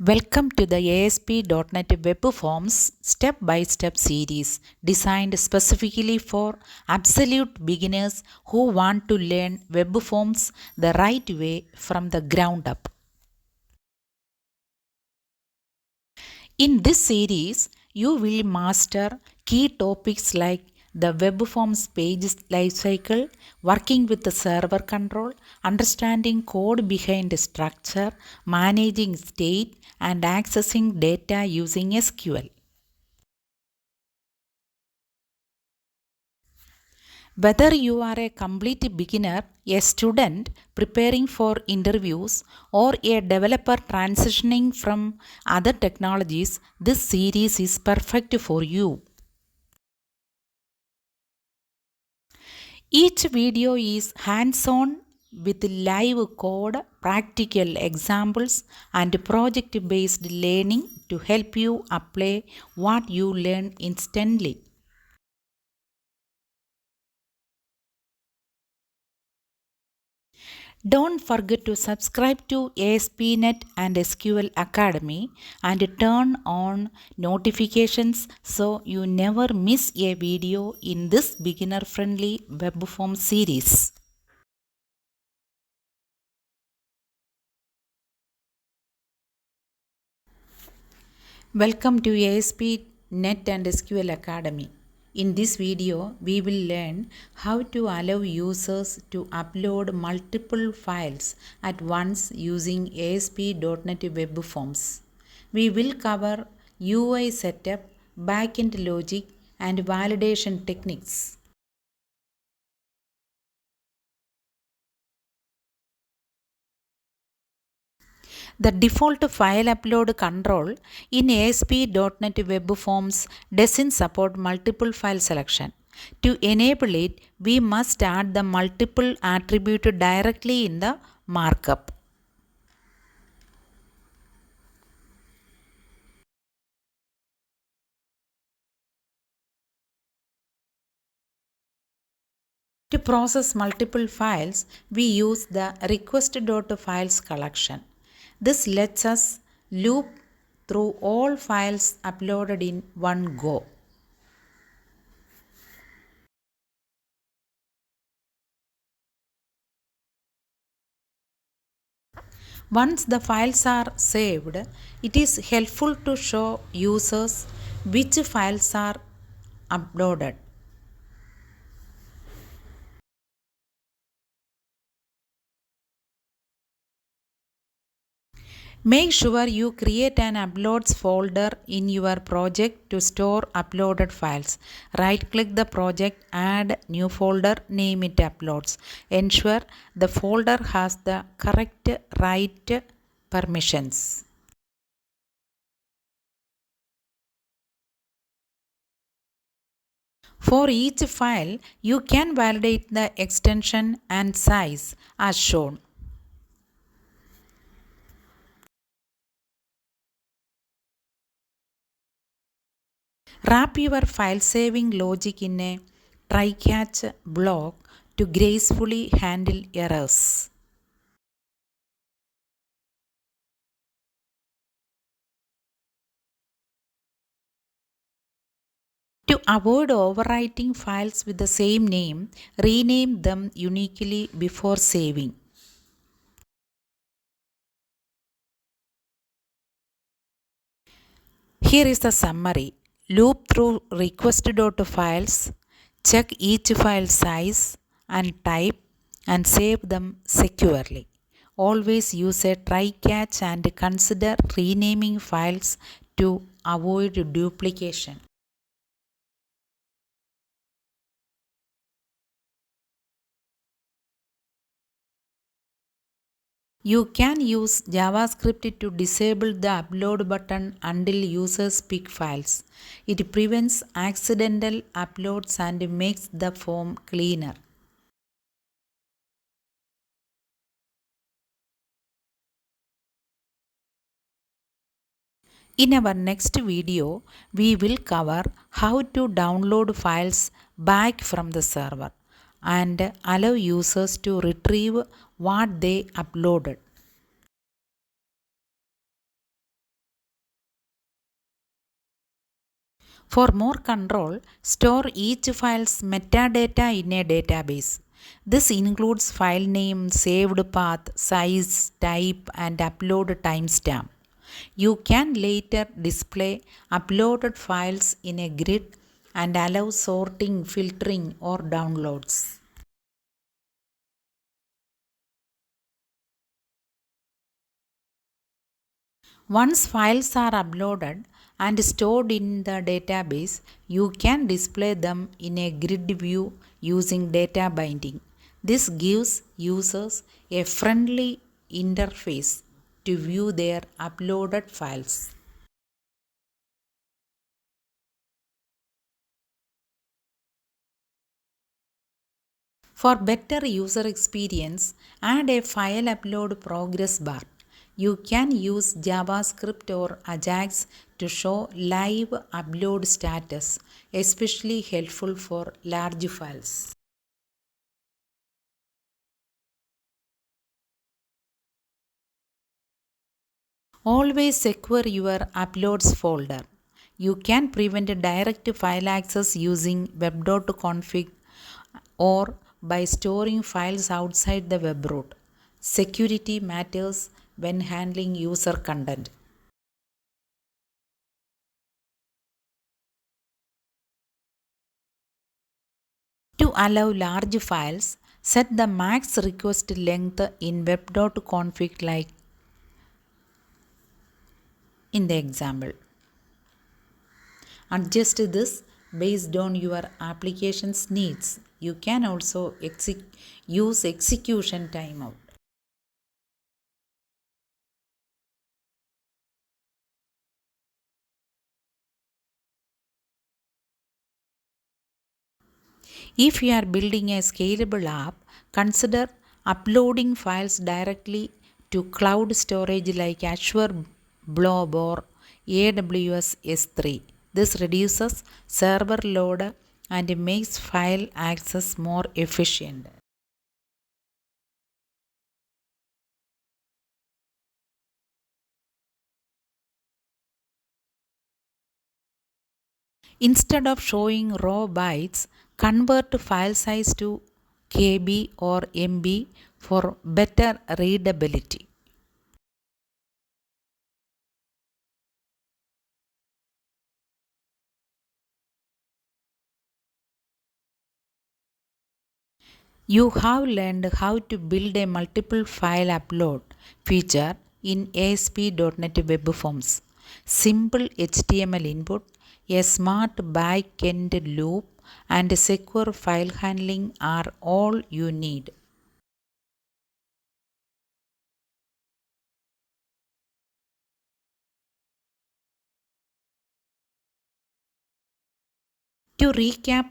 Welcome to the ASP .NET Web Forms step-by-step series designed specifically for absolute beginners who want to learn web forms the right way from the ground up. In this series, you will master key topics like the web forms page lifecycle, working with the server control, understanding code behind the structure, managing state, and accessing data using SQL. Whether you are a complete beginner, a student preparing for interviews, or a developer transitioning from other technologies, this series is perfect for you. Each video is hands-on with live code, practical examples, and project-based learning to help you apply what you learn instantly. Don't forget to subscribe to ASP NET and SQL Academy and turn on notifications so you never miss a video in this beginner-friendly web form series. Welcome to ASP NET and SQL Academy. In this video, we will learn how to allow users to upload multiple files at once using ASP.NET Web Forms. We will cover UI setup, backend logic, and validation techniques. The default file upload control in ASP.NET Web Forms doesn't support multiple file selection. To enable it, we must add the multiple attribute directly in the markup. To process multiple files, we use the request.files collection. This lets us loop through all files uploaded in one go. Once the files are saved, it is helpful to show users which files are uploaded. Make sure you create an uploads folder in your project to store uploaded files. Right-click the project, add new folder, name it uploads. Ensure the folder has the correct write permissions. For each file, you can validate the extension and size as shown. Wrap your file saving logic in a try-catch block to gracefully handle errors. To avoid overwriting files with the same name, rename them uniquely before saving. Here is the summary. Loop through request.files, check each file size and type, and save them securely. Always use a try-catch and consider renaming files to avoid duplication. You can use JavaScript to disable the upload button until users pick files. It prevents accidental uploads and makes the form cleaner. In our next video, we will cover how to download files back from the server and allow users to retrieve what they uploaded. For more control, store each file's metadata in a database. This includes file name, saved path, size, type, and upload timestamp. You can later display uploaded files in a grid and allow sorting, filtering, or downloads. Once files are uploaded and stored in the database, you can display them in a grid view using data binding. This gives users a friendly interface to view their uploaded files. For better user experience, add a file upload progress bar. You can use JavaScript or Ajax to show live upload status, especially helpful for large files. Always secure your uploads folder. You can prevent direct file access using web.config or by storing files outside the web root. Security matters when handling user content. To allow large files, set the max request length in web.config like in the example. Adjust this based on your application's needs. You can also use execution timeout. If you are building a scalable app, consider uploading files directly to cloud storage like Azure Blob or AWS S3. This reduces server load and makes file access more efficient. Instead of showing raw bytes, convert file size to KB or MB for better readability. You have learned how to build a multiple file upload feature in ASP.NET Web Forms. Simple HTML input, a smart backend loop, and secure file handling are all you need. To recap,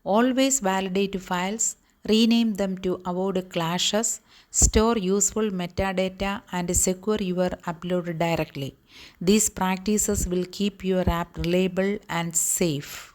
always validate files, rename them to avoid clashes, store useful metadata, and secure your upload directly. These practices will keep your app reliable and safe.